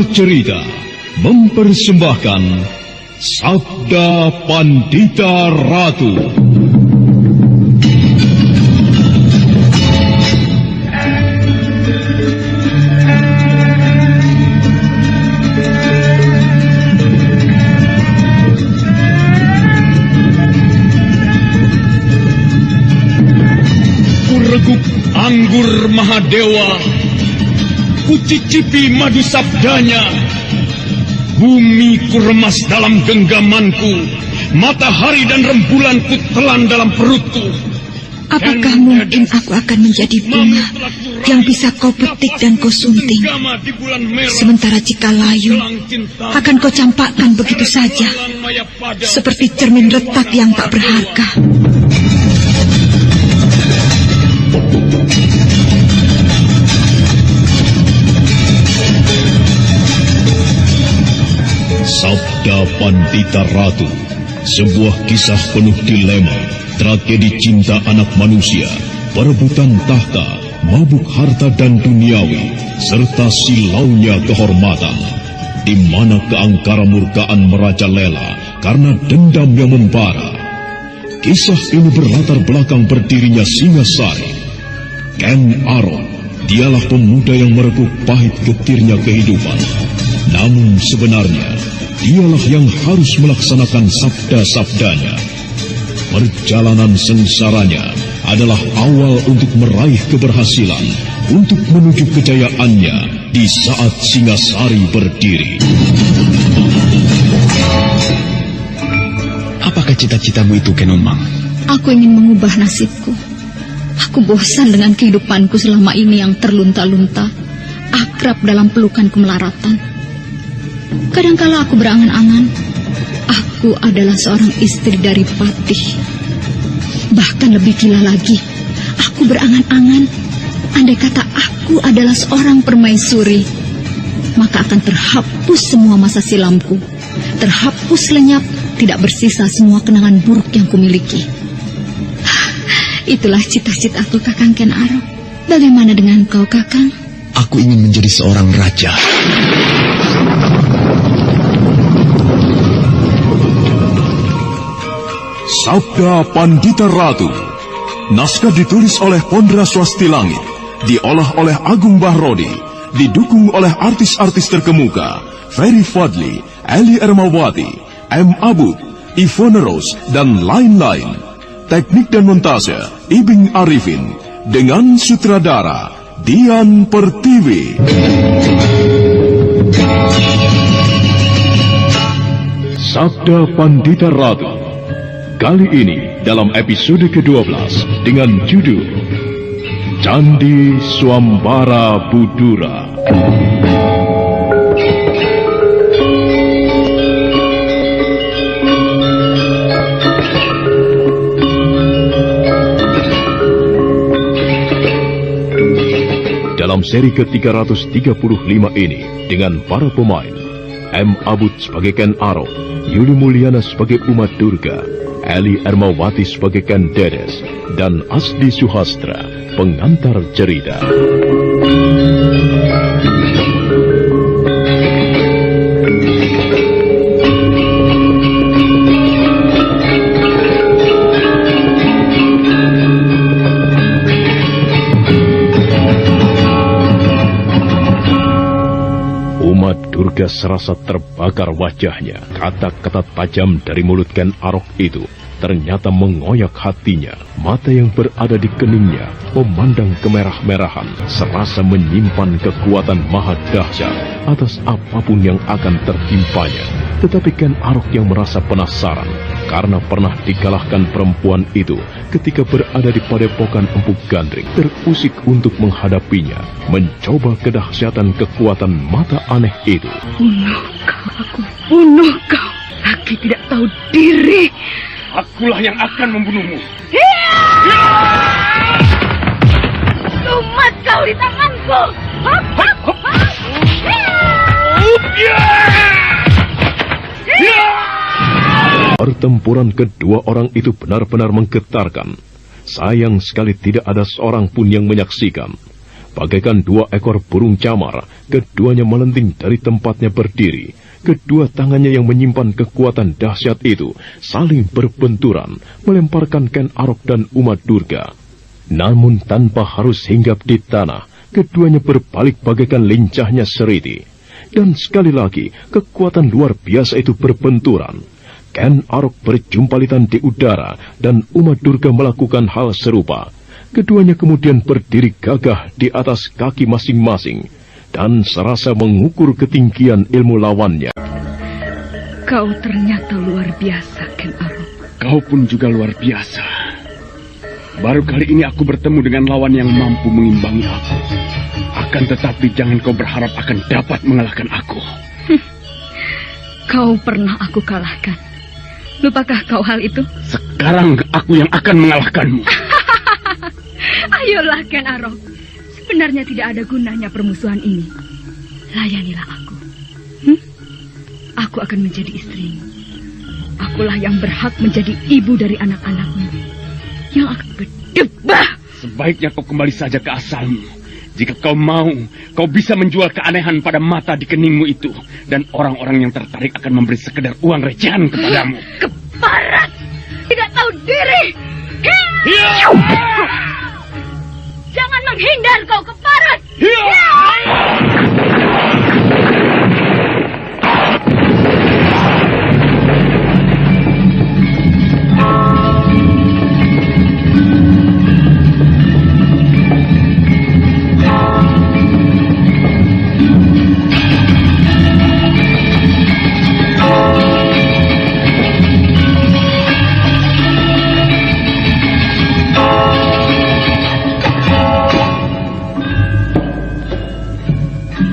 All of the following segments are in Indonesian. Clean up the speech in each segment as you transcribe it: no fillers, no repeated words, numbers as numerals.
Cerita mempersembahkan Sabda Pandita Ratu. Kureguk anggur Mahadewa, kucicipi madu sabdanya. Bumi kuremas dalam genggamanku, matahari dan rembulan kutelan dalam perutku. Apakah mungkin aku akan menjadi bunga yang bisa kau petik dan kau sunting? Sementara jika layu, akan kau campakkan begitu saja, seperti cermin retak yang tak berharga. Sabda Pandita Ratu, sebuah kisah penuh dilema, tragedi cinta anak manusia, perebutan tahta, mabuk harta dan duniawi, serta silaunya kehormatan, di mana keangkara murkaan merajalela karena dendam yang membara. Kisah ini berlatar belakang berdirinya Singasari. Ken Arok, dialah pemuda yang merekuk pahit getirnya kehidupan. Namun sebenarnya, dialah yang harus melaksanakan sabda-sabdanya. Perjalanan sengsaranya adalah awal untuk meraih keberhasilan, untuk menuju kejayaannya di saat Singasari berdiri. Apakah cita-citamu itu, Kenomang? Aku ingin mengubah nasibku. Aku bosan dengan kehidupanku selama ini yang terlunta-lunta, akrab dalam pelukan kemelaratan. Kadangkala aku berangan-angan, aku adalah seorang istri dari Patih. Bahkan lebih gila lagi, aku berangan-angan, andai kata aku adalah seorang permaisuri, maka akan terhapus semua masa silamku, terhapus lenyap, tidak bersisa semua kenangan buruk yang kumiliki. Itulah cita-citaku, Kakang Ken Arok. Bagaimana dengan kau, Kakang? Aku ingin menjadi seorang raja. Sabda Pandita Ratu. Naskah ditulis oleh Pondra Swasti Langit, diolah oleh Agung Bahrodi, didukung oleh artis-artis terkemuka Ferry Fadli, Eli Ermawati, M. Abud, Ivone Rose, dan lain-lain. Teknik dan montase Ibing Arifin, dengan sutradara Dian Pertiwi. Sabda Pandita Ratu. Kali ini dalam episode ke-12 dengan judul Candi Swambara Budura. Dalam seri ke-335 ini dengan para pemain M. Abud sebagai Ken Arok, Yuli Mulyana sebagai Uma Durga, Eli Ermawati sebagai Ken Dedes, dan Asdi Suhastra, pengantar cerita. Uma Durga serasa terbakar wajahnya. Kata-kata tajam dari mulut Ken Arok itu ternyata mengoyak hatinya. Mata yang berada di keningnya memandang kemerah-merahan, serasa menyimpan kekuatan maha dahsyat atas apapun yang akan tertimpanya. Tetapi Ken Arok yang merasa penasaran karena pernah dikalahkan perempuan itu ketika berada di padepokan Empu Gandring, terusik untuk menghadapinya, mencoba kedahsyatan kekuatan mata aneh itu. Bunuh kau, aku bunuh kau. Laki tidak tahu diri. Akulah yang akan membunuhmu. Sumat kau di tanganku. Pertempuran kedua orang itu benar-benar menggetarkan. Sayang sekali tidak ada seorang pun yang menyaksikan. Bagaikan dua ekor burung camar, keduanya melenting dari tempatnya berdiri. Kedua tangannya yang menyimpan kekuatan dahsyat itu saling berbenturan, melemparkan Ken Arok dan Uma Durga. Namun tanpa harus hinggap di tanah, keduanya berbalik bagaikan lincahnya seriti. Dan sekali lagi, kekuatan luar biasa itu berbenturan. Ken Arok berjumpalitan di udara, dan Uma Durga melakukan hal serupa. Keduanya kemudian berdiri gagah di atas kaki masing-masing, dan serasa mengukur ketinggian ilmu lawannya. Kau ternyata luar biasa, Ken Arok. Kau pun juga luar biasa. Baru kali ini aku bertemu dengan lawan yang mampu mengimbangi aku. Akan tetapi jangan kau berharap akan dapat mengalahkan aku. Kau pernah aku kalahkan. Lupakah kau hal itu? Sekarang aku yang akan mengalahkanmu. Ayolah, Ken Arok. Sebenarnya tidak ada gunanya permusuhan ini. Layanilah aku. Aku akan menjadi istrimu. Akulah yang berhak menjadi ibu dari anak-anakmu. Yang akan berdebah. Sebaiknya kau kembali saja ke asalmu. Jika kau mau, kau bisa menjual keanehan pada mata di keningmu itu. Dan orang-orang yang tertarik akan memberi sekedar uang recehan kepadamu. Keparat! Tidak tahu diri! Jangan menghindar kau, keparat!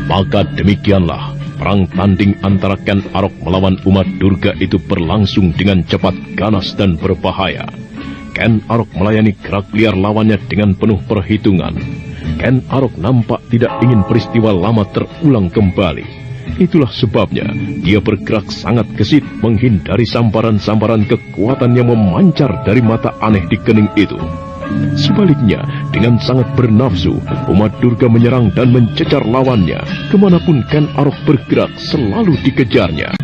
Maka demikianlah perang tanding antara Ken Arok melawan Uma Durga itu berlangsung dengan cepat, ganas, dan berbahaya. Ken Arok melayani gerak liar lawannya dengan penuh perhitungan. Ken Arok nampak tidak ingin peristiwa lama terulang kembali. Itulah sebabnya dia bergerak sangat gesit menghindari sambaran-sambaran kekuatan yang memancar dari mata aneh di kening itu. Sebaliknya, dengan sangat bernafsu, Uma Durga menyerang dan mencecar lawannya. Kemanapun Ken Arok bergerak, selalu dikejarnya.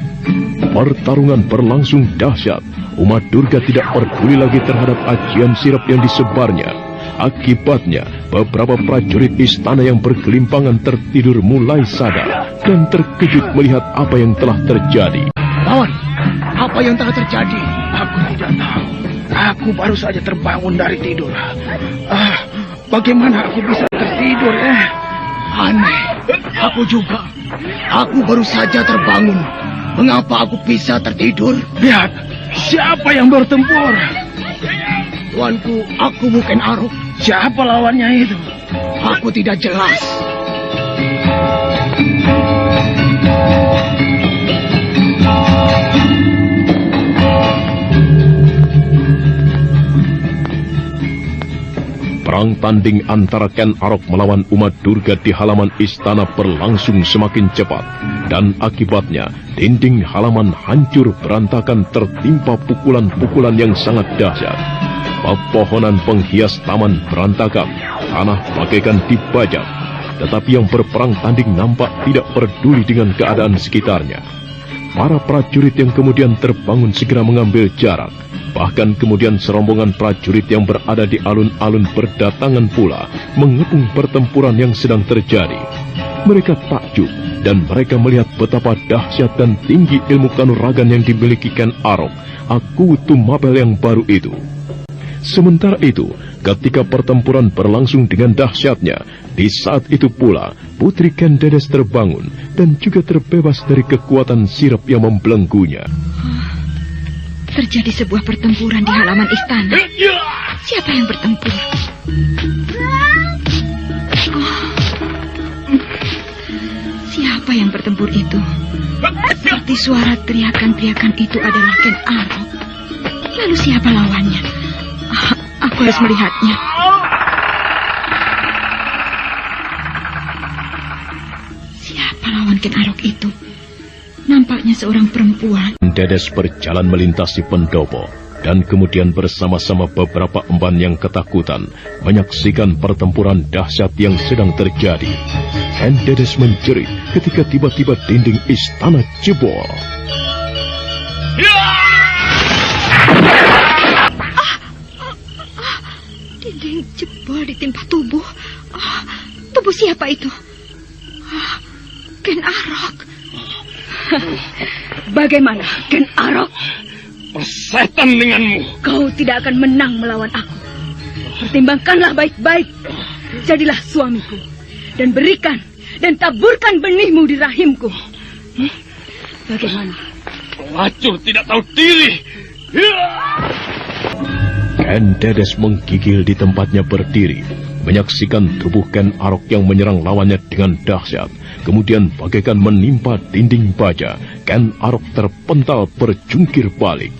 Pertarungan berlangsung dahsyat. Uma Durga tidak peduli lagi terhadap ajian sirap yang disebarnya. Akibatnya, beberapa prajurit istana yang bergelimpangan tertidur mulai sadar dan terkejut melihat apa yang telah terjadi. Lawan, apa yang telah terjadi? Aku tidak tahu. Aku baru saja terbangun dari tidur. Bagaimana aku bisa tertidur, Aneh, aku juga. Aku baru saja terbangun. Mengapa aku bisa tertidur? Lihat, siapa yang bertempur? Tuanku, aku bukan Arok. Siapa lawannya itu? Aku tidak jelas. Perang tanding antara Ken Arok melawan Uma Durga di halaman istana berlangsung semakin cepat, dan akibatnya dinding halaman hancur berantakan tertimpa pukulan-pukulan yang sangat dahsyat. Pepohonan penghias taman berantakan, tanah bagaikan dibajak, tetapi yang berperang tanding nampak tidak peduli dengan keadaan sekitarnya. Para prajurit yang kemudian terbangun segera mengambil jarak. Bahkan kemudian serombongan prajurit yang berada di alun-alun berdatangan pula mengepung pertempuran yang sedang terjadi. Mereka takjub dan mereka melihat betapa dahsyat dan tinggi ilmu kanuragan yang dimiliki Ken Arok, Aku Tumapel yang baru itu. Sementara itu, ketika pertempuran berlangsung dengan dahsyatnya, di saat itu pula Putri Ken Dedes terbangun dan juga terbebas dari kekuatan sirap yang membelenggunya. Terjadi sebuah pertempuran di halaman istana. Siapa yang bertempur? Siapa yang bertempur itu? Seperti suara teriakan-teriakan itu adalah Ken Arok. Lalu siapa lawannya? Aku harus melihatnya. Siapa lawan Ken Arok itu? Nampaknya seorang perempuan. Dedes berjalan melintasi pendopo. dan kemudian bersama-sama beberapa emban yang ketakutan menyaksikan pertempuran dahsyat yang sedang terjadi. Ken Dedes menjerit ketika tiba-tiba dinding istana jebol. Dinding jebol ditimpa tubuh. Tubuh siapa itu? Ken Arok. Bagaimana, Ken Arok? Persetan denganmu. Kau tidak akan menang melawan aku. Pertimbangkanlah baik-baik. Jadilah suamiku. Dan berikan dan taburkan benihmu di rahimku. Bagaimana? Pelacur tidak tahu diri. Ken Dedes menggigil di tempatnya berdiri, menyaksikan tubuh Ken Arok yang menyerang lawannya dengan dahsyat. Kemudian bagaikan menimpa dinding baja, Ken Arok terpental berjungkir balik.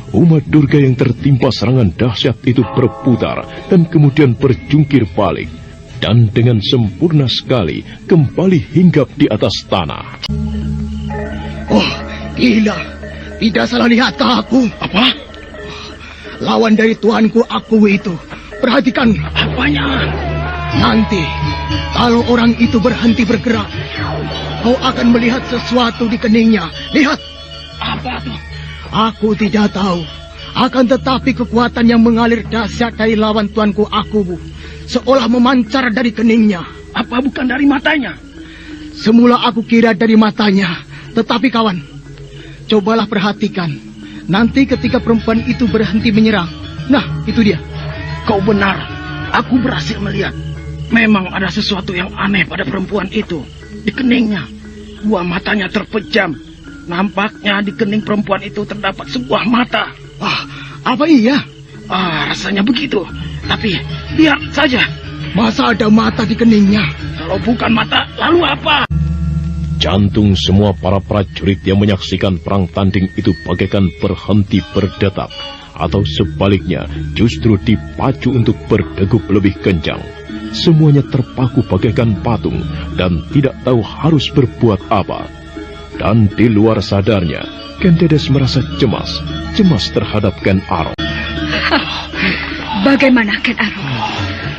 Uma Durga yang tertimpa serangan dahsyat itu berputar dan kemudian berjungkir balik. Dan dengan sempurna sekali kembali hinggap di atas tanah. Oh, gila. Tidak salah lihatkah aku? Apa? Lawan dari tuanku aku itu. Perhatikan. Apanya? Nanti, kalau orang itu berhenti bergerak, kau akan melihat sesuatu di keningnya. Lihat. Apa tuh? Aku tidak tahu. Akan tetapi kekuatan yang mengalir dahsyat dari lawan tuanku aku, seolah memancar dari keningnya. Apa bukan dari matanya? Semula aku kira dari matanya. Tetapi kawan, cobalah perhatikan. Nanti ketika perempuan itu berhenti menyerang. Nah, itu dia. Kau benar. Aku berhasil melihat. Memang ada sesuatu yang aneh pada perempuan itu. Di keningnya. Dua matanya terpejam. Nampaknya di kening perempuan itu terdapat sebuah mata. Apa iya? Rasanya begitu. Tapi lihat saja. Masa ada mata di keningnya? Kalau bukan mata, lalu apa? Jantung semua para prajurit yang menyaksikan perang tanding itu bagaikan berhenti berdetak, atau sebaliknya justru dipacu untuk berdegup lebih kencang. Semuanya terpaku bagaikan patung dan tidak tahu harus berbuat apa. Dan di luar sadarnya, Ken Dedes merasa cemas terhadap Ken Arok. Bagaimana, Ken Arok?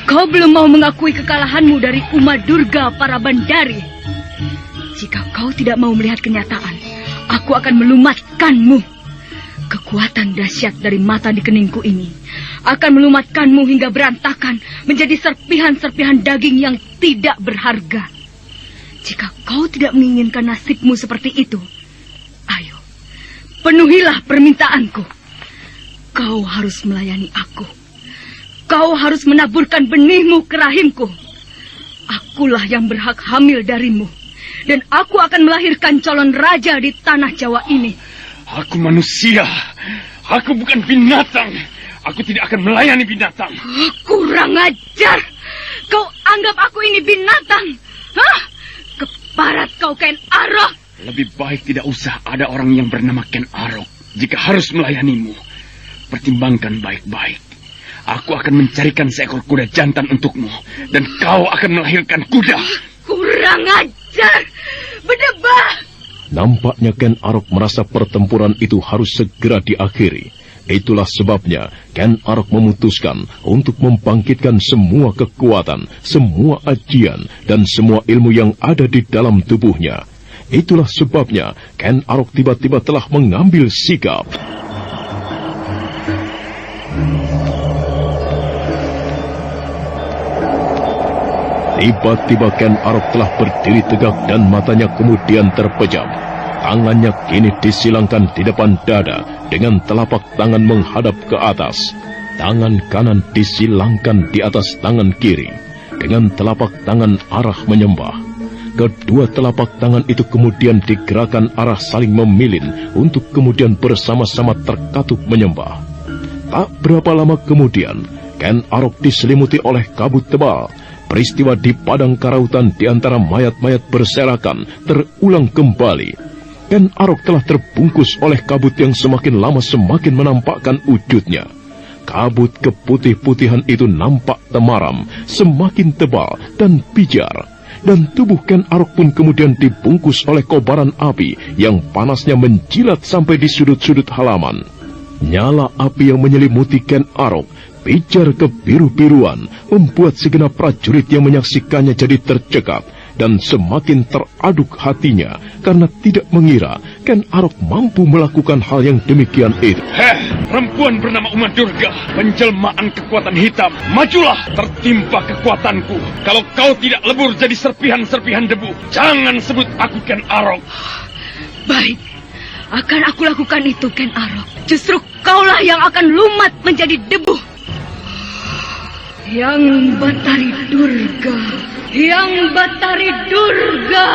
Kau belum mau mengakui kekalahanmu dari Uma Durga para bandari. Jika kau tidak mau melihat kenyataan, aku akan melumatkanmu. Kekuatan dahsyat dari mata di keningku ini akan melumatkanmu hingga berantakan menjadi serpihan-serpihan daging yang tidak berharga. Jika kau tidak menginginkan nasibmu seperti itu, ayo, penuhilah permintaanku. Kau harus melayani aku. Kau harus menaburkan benihmu ke rahimku. Akulah yang berhak hamil darimu. Dan aku akan melahirkan calon raja di tanah Jawa ini. Aku manusia. Aku bukan binatang. Aku tidak akan melayani binatang. Kurang ajar. Kau anggap aku ini binatang? Hah? Keparat kau, Ken Arok. Lebih baik tidak usah ada orang yang bernama Ken Arok jika harus melayanimu. Pertimbangkan baik-baik. Aku akan mencarikan seekor kuda jantan untukmu. Dan kau akan melahirkan kuda. Kurang ajar. Berdebah. Nampaknya Ken Arok merasa pertempuran itu harus segera diakhiri. Itulah sebabnya Ken Arok memutuskan untuk membangkitkan semua kekuatan, semua ajian, dan semua ilmu yang ada di dalam tubuhnya. Itulah sebabnya Ken Arok tiba-tiba telah mengambil sikap. Tiba-tiba Ken Arok telah berdiri tegak dan matanya kemudian terpejam. Tangannya kini disilangkan di depan dada dengan telapak tangan menghadap ke atas. Tangan kanan disilangkan di atas tangan kiri dengan telapak tangan arah menyembah. Kedua telapak tangan itu kemudian digerakkan arah saling memilin untuk kemudian bersama-sama terkatup menyembah. Tak berapa lama kemudian, Ken Arok diselimuti oleh kabut tebal. Peristiwa di padang karautan di antara mayat-mayat berserakan terulang kembali. Ken Arok telah terbungkus oleh kabut yang semakin lama semakin menampakkan wujudnya. Kabut keputih-putihan itu nampak temaram, semakin tebal dan pijar. Dan tubuh Ken Arok pun kemudian dibungkus oleh kobaran api yang panasnya menjilat sampai di sudut-sudut halaman. Nyala api yang menyelimuti Ken Arok pijar kebiru-biruan, membuat segenap prajurit yang menyaksikannya jadi tercekap dan semakin teraduk hatinya karena tidak mengira Ken Arok mampu melakukan hal yang demikian itu. Perempuan bernama Uma Durga, penjelmaan kekuatan hitam. Majulah, tertimpa kekuatanku. Kalau kau tidak lebur jadi serpihan-serpihan debu, jangan sebut aku Ken Arok. Baik, akan aku lakukan itu, Ken Arok. Justru kaulah yang akan lumat menjadi debu. Yang Batari Durga, yang Batari Durga.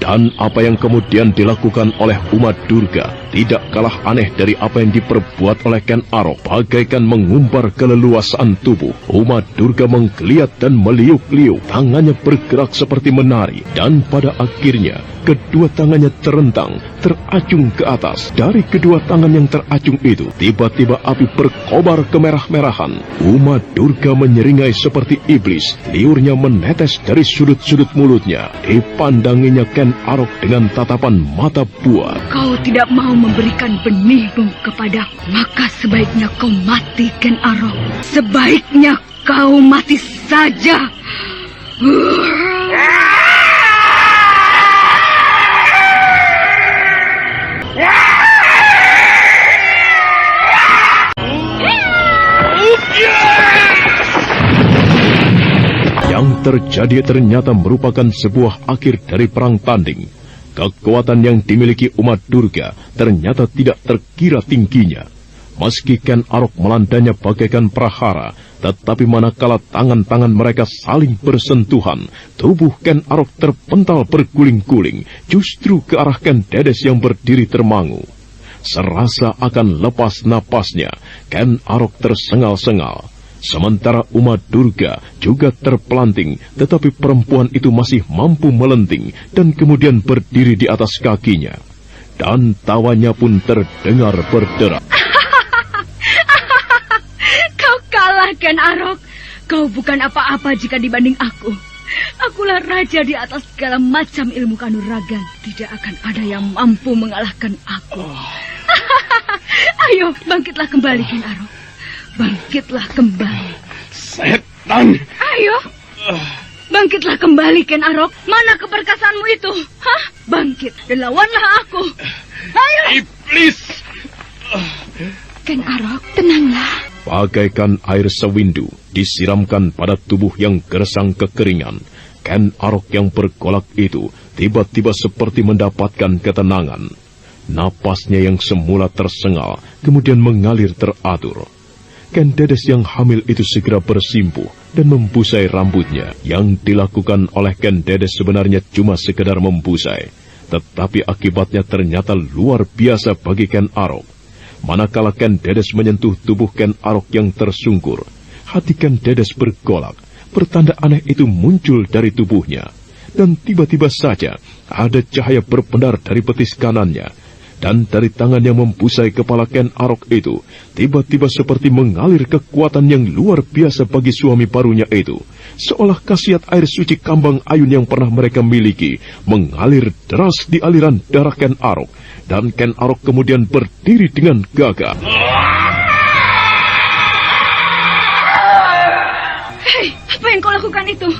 Dan apa yang kemudian dilakukan oleh Uma Durga tidak kalah aneh dari apa yang diperbuat oleh Ken Arok. Bagaikan mengumbar keleluasaan tubuh, Uma Durga menggeliat dan meliuk-liuk. Tangannya bergerak seperti menari, dan pada akhirnya kedua tangannya terentang, teracung ke atas. Dari kedua tangan yang teracung itu, tiba-tiba api berkobar kemerah-merahan. Uma Durga menyeringai seperti iblis. Liurnya menetes dari sudut-sudut mulutnya. Dipandanginya Ken Arok dengan tatapan mata buah. Kau tidak mau memberikan benihmu kepadaku, maka sebaiknya kau mati, Ken Arok. Sebaiknya kau mati saja. Yang terjadi ternyata merupakan sebuah akhir dari perang tanding. Kekuatan yang dimiliki Uma Durga ternyata tidak terkira tingginya. Meski Ken Arok melandanya bagaikan prahara, tetapi manakala tangan-tangan mereka saling bersentuhan, tubuh Ken Arok terpental berguling-guling, justru ke arah Ken Dedes yang berdiri termangu. Serasa akan lepas napasnya, Ken Arok tersengal-sengal. Sementara Uma Durga juga terpelanting, tetapi perempuan itu masih mampu melenting dan kemudian berdiri di atas kakinya. Dan tawanya pun terdengar berderak. Kau kalah, Ken Arok. Kau bukan apa-apa jika dibanding aku. Akulah raja di atas segala macam ilmu kanuragan. Tidak akan ada yang mampu mengalahkan aku. Ayo, bangkitlah kembali, Ken Arok. Bangkitlah kembali. Setan! Ayo, bangkitlah kembali, Ken Arok. Mana keperkasaanmu itu? Hah? Bangkit dan lawanlah aku. Ayo! Iblis! Ken Arok, tenanglah. Bagaikan air sewindu disiramkan pada tubuh yang gersang kekeringan, Ken Arok yang bergolak itu tiba-tiba seperti mendapatkan ketenangan. Napasnya yang semula tersengal kemudian mengalir teratur. Ken Dedes yang hamil itu segera bersimpuh dan membusai rambutnya. Yang dilakukan oleh Ken Dedes sebenarnya cuma sekedar membusai, tetapi akibatnya ternyata luar biasa bagi Ken Arok. Manakala Ken Dedes menyentuh tubuh Ken Arok yang tersungkur, hati Ken Dedes bergolak. Pertanda aneh itu muncul dari tubuhnya, dan tiba-tiba saja ada cahaya berpendar dari betis kanannya. Dan dari tangan yang membusai kepala Ken Arok itu, tiba-tiba seperti mengalir kekuatan yang luar biasa bagi suami barunya itu. Seolah khasiat air suci Kambang Ayun yang pernah mereka miliki, mengalir deras di aliran darah Ken Arok. Dan Ken Arok kemudian berdiri dengan gagah. Hei, apa yang kau lakukan itu?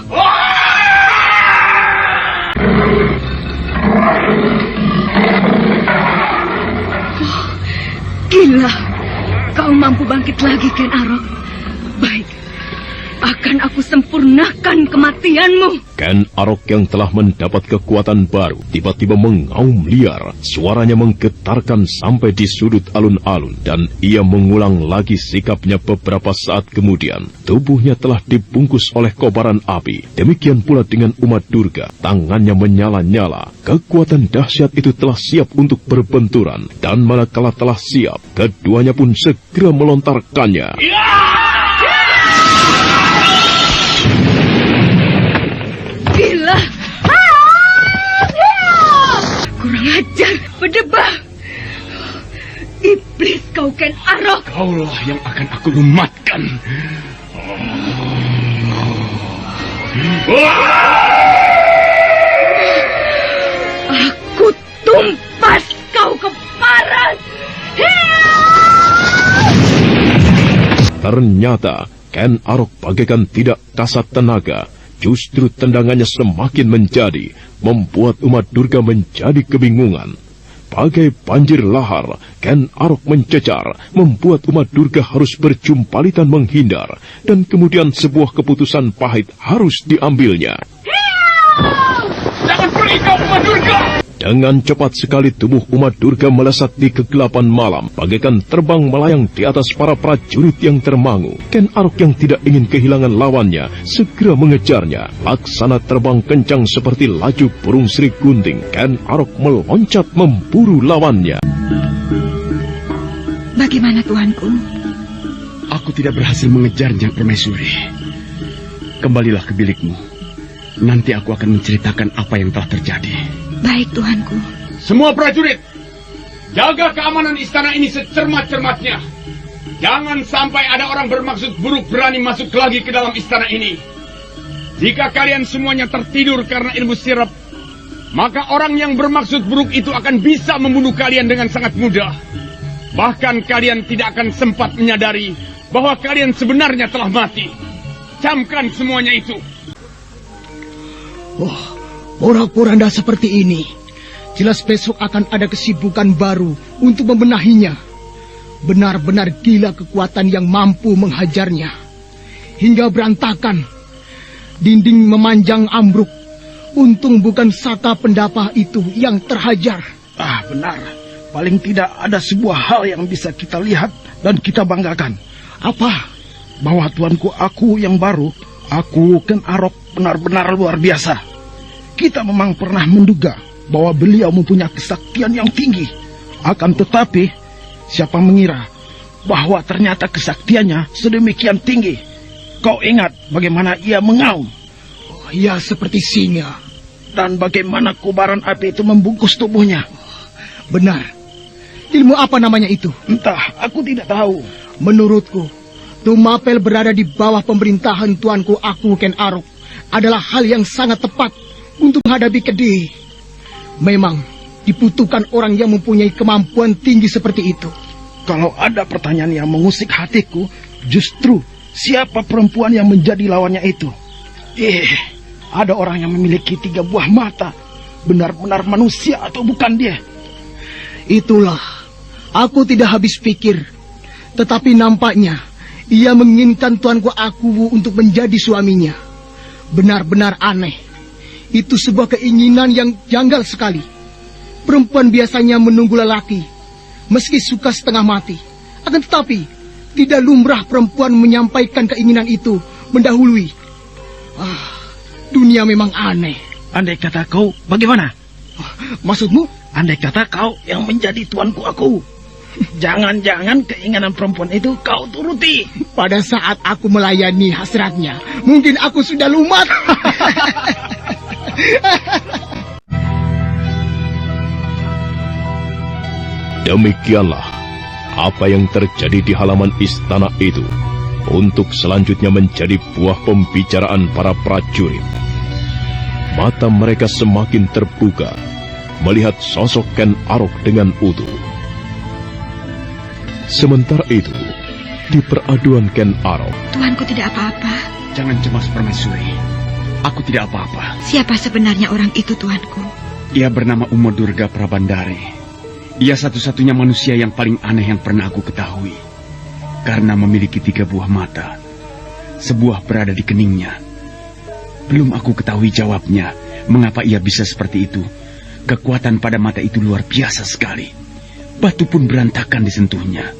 Gila, kau mampu bangkit lagi, Ken Arok. Baik, akan aku sempurnakan kematianmu. Ken Arok yang telah mendapat kekuatan baru tiba-tiba mengaum liar. Suaranya menggetarkan sampai di sudut alun-alun, dan ia mengulang lagi sikapnya beberapa saat kemudian. Tubuhnya telah dibungkus oleh kobaran api. Demikian pula dengan Uma Durga. Tangannya menyala-nyala. Kekuatan dahsyat itu telah siap untuk berbenturan, dan manakala telah siap, keduanya pun segera melontarkannya. Gila! Kurang ajar, berdebah! Iblis kau, Ken Arok! Kaulah yang akan aku lumatkan. Aku tumpas kau ke paras! Hiya! Ternyata Ken Arok bagaikan tidak kasat tenaga. Justru tendangannya semakin menjadi, membuat umat Durga menjadi kebingungan. Bagai banjir lahar, Ken Arok mencecar, membuat umat Durga harus berjumpalitan menghindar, dan kemudian sebuah keputusan pahit harus diambilnya. Jangan pergi kau, umat Durga! Dengan cepat sekali tubuh umat Durga melesat di kegelapan malam, bagaikan terbang melayang di atas para prajurit yang termangu. Ken Arok yang tidak ingin kehilangan lawannya, segera mengejarnya. Laksana terbang kencang seperti laju burung sri gunting, Ken Arok meloncat memburu lawannya. Bagaimana tuanku? Aku tidak berhasil mengejarnya, Permaisuri. Kembalilah ke bilikmu. Nanti aku akan menceritakan apa yang telah terjadi. Baik, tuanku. Semua prajurit, jaga keamanan istana ini secermat-cermatnya. Jangan sampai ada orang bermaksud buruk berani masuk lagi ke dalam istana ini. Jika kalian semuanya tertidur karena ilmu sirap, maka orang yang bermaksud buruk itu akan bisa membunuh kalian dengan sangat mudah. Bahkan kalian tidak akan sempat menyadari bahwa kalian sebenarnya telah mati. Camkan semuanya itu. Oh, porak-poranda seperti ini. Jelas besok akan ada kesibukan baru untuk membenahinya. Benar-benar gila kekuatan yang mampu menghajarnya. Hingga berantakan. Dinding memanjang ambruk. Untung bukan Saka Pendapa itu yang terhajar. Ah, benar. Paling tidak ada sebuah hal yang bisa kita lihat dan kita banggakan. Apa? Bahwa tuanku aku yang baru, aku Ken Arok, benar-benar luar biasa. Kita memang pernah menduga bahwa beliau mempunyai kesaktian yang tinggi. Akan tetapi, siapa mengira bahwa ternyata kesaktiannya sedemikian tinggi. Kau ingat bagaimana ia mengaum? Oh, ya, seperti singa. Dan bagaimana kobaran api itu membungkus tubuhnya? Benar. Ilmu apa namanya itu? Entah, aku tidak tahu. Menurutku, Tumapel berada di bawah pemerintahan tuanku aku Ken Arok adalah hal yang sangat tepat untuk menghadapi Kediri. Memang dibutuhkan orang yang mempunyai kemampuan tinggi seperti itu. Kalau ada pertanyaan yang mengusik hatiku, justru siapa perempuan yang menjadi lawannya itu? Ada orang yang memiliki 3 buah mata. Benar-benar manusia atau bukan dia? Itulah, aku tidak habis pikir. Tetapi nampaknya ia menginginkan tuanku aku untuk menjadi suaminya. Benar-benar aneh. Itu sebuah keinginan yang janggal sekali. Perempuan biasanya menunggu lelaki, meski suka setengah mati. Akan tetapi, tidak lumrah perempuan menyampaikan keinginan itu mendahului. Dunia memang aneh. Andai kata kau, bagaimana? Maksudmu? Andai kata kau yang menjadi tuanku aku. Jangan-jangan keinginan perempuan itu kau turuti. Pada saat aku melayani hasratnya, mungkin aku sudah lumat. Demikianlah apa yang terjadi di halaman istana itu. Untuk selanjutnya menjadi buah pembicaraan para prajurit. Mata mereka semakin terbuka melihat sosok Ken Arok dengan utuh. Sementara itu, di peraduan Ken Arok, Tuanku tidak apa-apa. Jangan cemas, Permaisuri. Aku tidak apa-apa. Siapa sebenarnya orang itu, tuanku? Ia bernama Uma Durga Prabandari. Ia satu-satunya manusia yang paling aneh yang pernah aku ketahui. Karena memiliki 3 buah mata. Sebuah berada di keningnya. Belum aku ketahui jawabnya, mengapa ia bisa seperti itu. Kekuatan pada mata itu luar biasa sekali. Batu pun berantakan disentuhnya.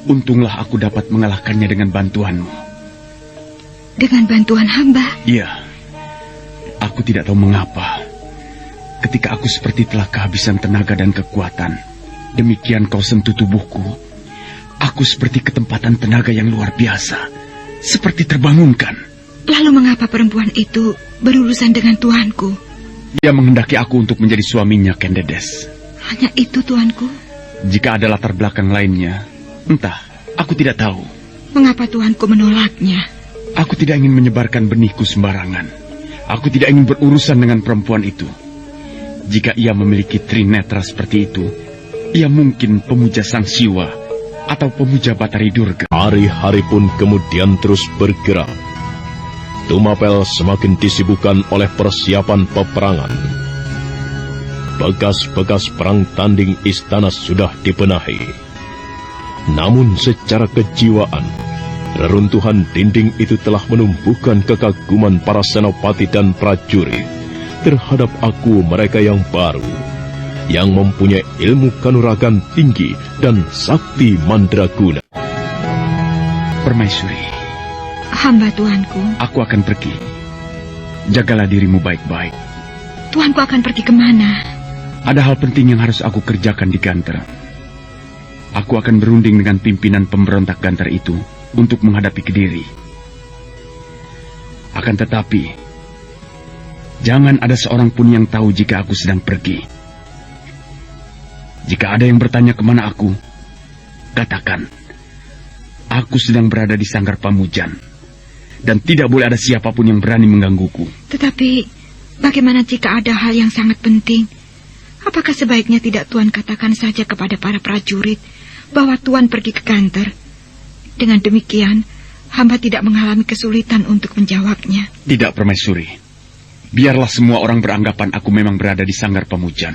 Untunglah aku dapat mengalahkannya dengan bantuanmu. Dengan bantuan hamba? Iya. Aku tidak tahu mengapa. Ketika aku seperti telah kehabisan tenaga dan kekuatan, demikian kau sentuh tubuhku, aku seperti ketempatan tenaga yang luar biasa, seperti terbangunkan. Lalu mengapa perempuan itu berurusan dengan tuanku? Dia menghendaki aku untuk menjadi suaminya, Kendedes. Hanya itu, tuanku? Jika ada latar belakang lainnya, entah, aku tidak tahu. Mengapa tuanku menolaknya? Aku tidak ingin menyebarkan benihku sembarangan. Aku tidak ingin berurusan dengan perempuan itu. Jika ia memiliki trinetra seperti itu, ia mungkin pemuja sang Siwa atau pemuja Batari Durga. Hari-hari pun kemudian terus bergerak. Tumapel semakin disibukkan oleh persiapan peperangan. Bekas-bekas perang tanding istana sudah dibenahi. Namun secara kejiwaan, reruntuhan dinding itu telah menumbuhkan kekaguman para senopati dan prajurit terhadap aku mereka yang baru, yang mempunyai ilmu kanuragan tinggi dan sakti mandraguna. Permaisuri, Hamba tuanku. aku akan pergi. Jagalah dirimu baik-baik. Tuanku akan pergi kemana? Ada hal penting yang harus aku kerjakan di Ganter. Aku akan berunding dengan pimpinan pemberontak Ganter itu untuk menghadapi Kediri. Akan tetapi, jangan ada seorang pun yang tahu jika aku sedang pergi. Jika ada yang bertanya kemana aku, katakan, aku sedang berada di Sanggar Pamujan, dan tidak boleh ada siapapun yang berani menggangguku. Tetapi, bagaimana jika ada hal yang sangat penting? Apakah sebaiknya tidak Tuan katakan saja kepada para prajurit bahwa Tuan pergi ke Ganter? Dengan demikian, hamba tidak mengalami kesulitan untuk menjawabnya. Tidak, Permaisuri. Biarlah semua orang beranggapan aku memang berada di Sanggar Pamujan.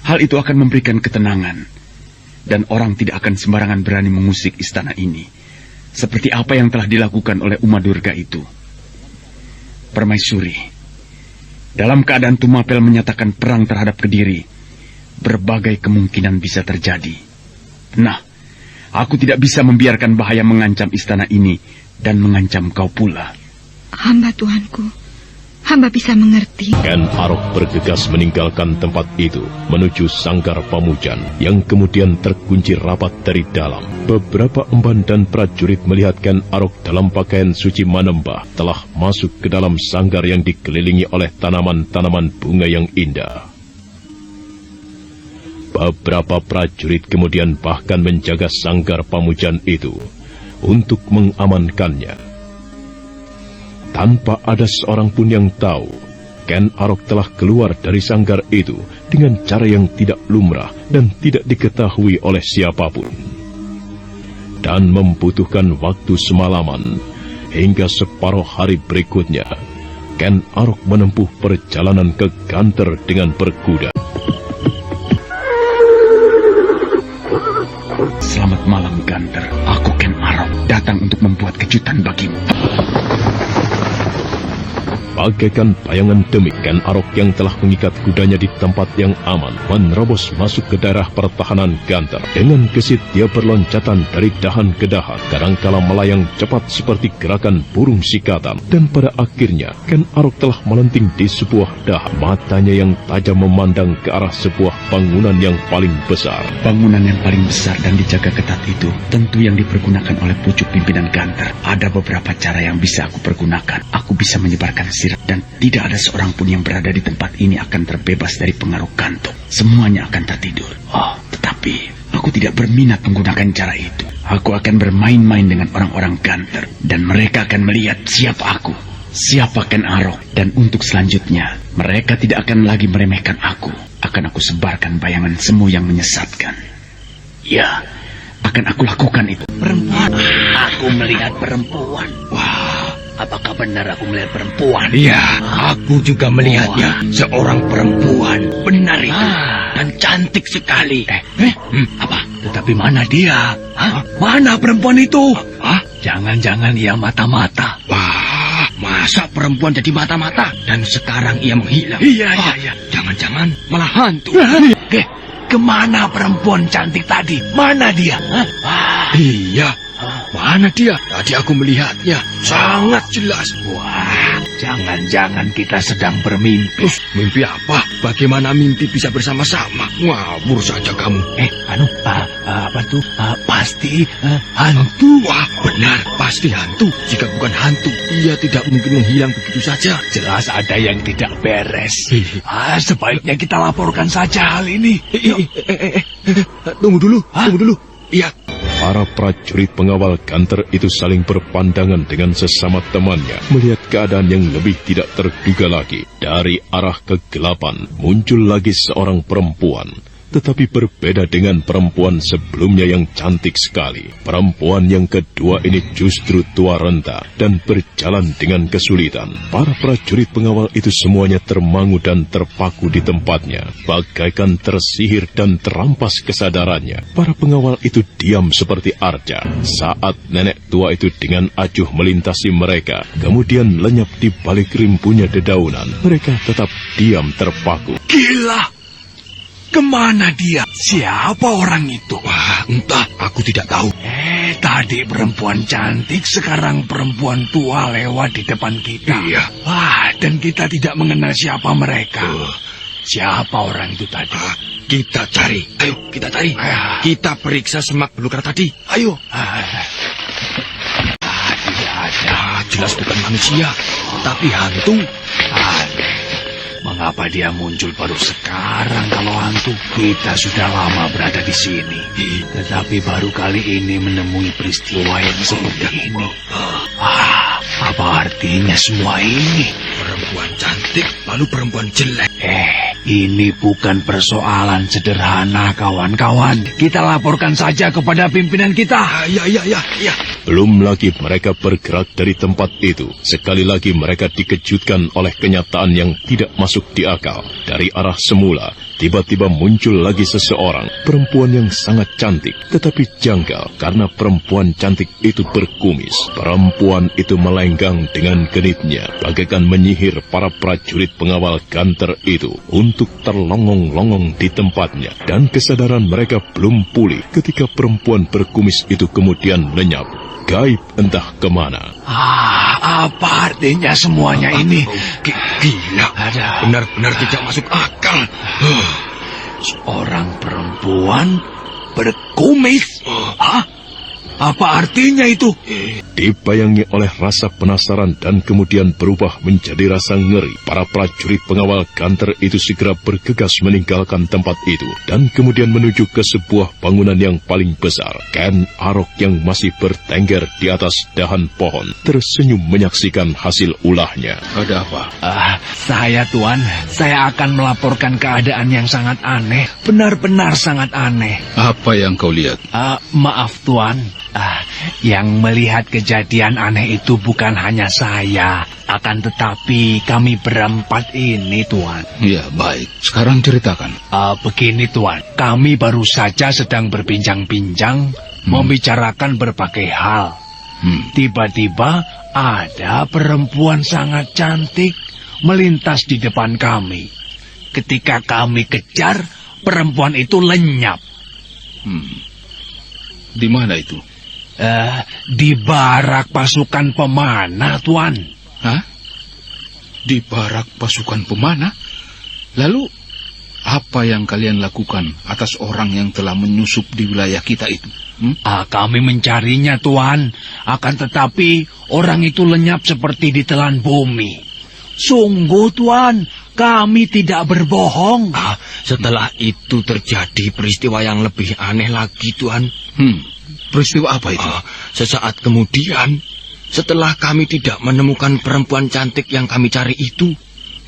Hal itu akan memberikan ketenangan, dan orang tidak akan sembarangan berani mengusik istana ini, seperti apa yang telah dilakukan oleh Uma Durga itu. Permaisuri, dalam keadaan Tumapel menyatakan perang terhadap Kediri, berbagai kemungkinan bisa terjadi. Nah, aku tidak bisa membiarkan bahaya mengancam istana ini dan mengancam kau pula. Hamba tuanku, hamba bisa mengerti. Ken Arok bergegas meninggalkan tempat itu menuju Sanggar Pamujan yang kemudian terkunci rapat dari dalam. Beberapa emban dan prajurit melihat Ken Arok dalam pakaian suci Manembah telah masuk ke dalam sanggar yang dikelilingi oleh tanaman-tanaman bunga yang indah. Beberapa prajurit kemudian bahkan menjaga Sanggar Pamujan itu untuk mengamankannya. Tanpa ada seorang pun yang tahu, Ken Arok telah keluar dari sanggar itu dengan cara yang tidak lumrah dan tidak diketahui oleh siapapun. Dan membutuhkan waktu semalaman, hingga separuh hari berikutnya, Ken Arok menempuh perjalanan ke Ganter dengan berkuda. Selamat malam, Ganter. Aku Ken Arok, datang untuk membuat kejutan bagimu. Bagaikan bayangan demi, Ken Arok yang telah mengikat kudanya di tempat yang aman menerobos masuk ke daerah pertahanan Ganter. Dengan gesit dia berloncatan dari dahan ke dahan, kadangkala melayang cepat seperti gerakan burung sikatan. Dan pada akhirnya Ken Arok telah melenting di sebuah dahan. Matanya yang tajam memandang ke arah sebuah bangunan yang paling besar. Bangunan yang paling besar dan dijaga ketat itu tentu yang dipergunakan oleh pucuk pimpinan Ganter. Ada beberapa cara yang bisa aku pergunakan. Aku bisa menyebarkan sirat, dan tidak ada seorang pun yang berada di tempat ini akan terbebas dari pengaruh kantuk. Semuanya akan tertidur. Oh, tetapi aku tidak berminat menggunakan cara itu. Aku akan bermain-main dengan orang-orang Ganter, dan mereka akan melihat siapa aku, siapa Ken Arok. Dan untuk selanjutnya, mereka tidak akan lagi meremehkan aku. Akan aku sebarkan bayangan semu yang menyesatkan. Ya, akan aku lakukan itu. Perempuan. Aku melihat perempuan. Wah. Apakah benar aku melihat perempuan? Iya, aku juga melihatnya. Seorang perempuan. Benar itu. Dan cantik sekali. Apa? Tetapi mana dia? Hah? Mana perempuan itu? Jangan-jangan ia mata-mata. Wah, masa perempuan jadi mata-mata? Dan sekarang ia menghilang. Iya. Jangan-jangan malah hantu. Kemana perempuan cantik tadi? Mana dia? Iya. Mana dia? Tadi aku melihatnya. Sangat jelas. Wah, jangan-jangan kita sedang bermimpi. Mimpi apa? Bagaimana mimpi bisa bersama-sama? Ngawur saja kamu. Apa tuh? Pasti hantu. Wah, benar. Pasti hantu. Jika bukan hantu, ia tidak mungkin menghilang begitu saja. Jelas ada yang tidak beres. Sebaiknya kita laporkan saja hal ini. Tunggu dulu. Iya. Para prajurit pengawal Ganter itu saling berpandangan dengan sesama temannya, melihat keadaan yang lebih tidak terduga lagi. Dari arah kegelapan muncul lagi seorang perempuan tetapi berbeda dengan perempuan sebelumnya yang cantik sekali. Perempuan yang kedua ini justru tua renta dan berjalan dengan kesulitan. Para prajurit pengawal itu semuanya termangu dan terpaku di tempatnya, bagaikan tersihir dan terampas kesadarannya. Para pengawal itu diam seperti arca saat nenek tua itu dengan acuh melintasi mereka, kemudian lenyap di balik rimpunya dedaunan. Mereka tetap diam terpaku. Gila! Kemana dia? Siapa orang itu? Wah, entah, aku tidak tahu. Tadi perempuan cantik, sekarang perempuan tua lewat di depan kita. Iya. Wah, dan kita tidak mengenal siapa mereka. Siapa orang itu tadi? Kita cari. Ayo, kita cari. Kita periksa semak belukar tadi. Ayo. Tidak ada. Jelas bukan manusia, tapi hantu. Mengapa dia muncul baru sekarang kalau hantu? Kita sudah lama berada di sini. Tetapi baru kali ini menemui peristiwa yang seperti ini. Apa artinya semua ini? Perempuan cantik, lalu perempuan jelek. Ini bukan persoalan sederhana, kawan-kawan. Kita laporkan saja kepada pimpinan kita. Ya. Belum lagi mereka bergerak dari tempat itu. Sekali lagi mereka dikejutkan oleh kenyataan yang tidak masuk di akal. Dari arah semula, tiba-tiba muncul lagi seseorang. Perempuan yang sangat cantik, tetapi janggal karena perempuan cantik itu berkumis. Perempuan itu melenggang dengan genitnya, bagaikan menyihir para prajurit pengawal Ganter itu untuk terlongong-longong di tempatnya. Dan kesadaran mereka belum pulih ketika perempuan berkumis itu kemudian lenyap. Gaib entah kemana. Apa artinya semuanya ini? Gila, benar-benar tidak masuk akal. Seorang perempuan berkumis. Apa artinya itu? Dibayangi oleh rasa penasaran dan kemudian berubah menjadi rasa ngeri. Para prajurit pengawal Ganter itu segera bergegas meninggalkan tempat itu dan kemudian menuju ke sebuah bangunan yang paling besar. Ken Arok yang masih bertengger di atas dahan pohon tersenyum menyaksikan hasil ulahnya. Ada apa? Saya, Tuan, saya akan melaporkan keadaan yang sangat aneh. Benar-benar sangat aneh. Apa yang kau lihat? Maaf, Tuan. Yang melihat kejadian aneh itu bukan hanya saya, akan tetapi kami berempat ini, Tuan. Ya, baik. Sekarang ceritakan. Begini, Tuan. Kami baru saja sedang berbincang-bincang, membicarakan berbagai hal. Tiba-tiba ada perempuan sangat cantik melintas di depan kami. Ketika kami kejar, perempuan itu lenyap. Di mana itu? Di barak pasukan pemanah, Tuan. Hah? Di barak pasukan pemanah? Lalu, apa yang kalian lakukan atas orang yang telah menyusup di wilayah kita itu? Kami mencarinya, Tuan. Akan tetapi, orang itu lenyap seperti ditelan bumi. Sungguh, Tuan, kami tidak berbohong. Setelah itu terjadi peristiwa yang lebih aneh lagi, Tuan. Peristiwa apa itu? Sesaat kemudian, setelah kami tidak menemukan perempuan cantik yang kami cari itu,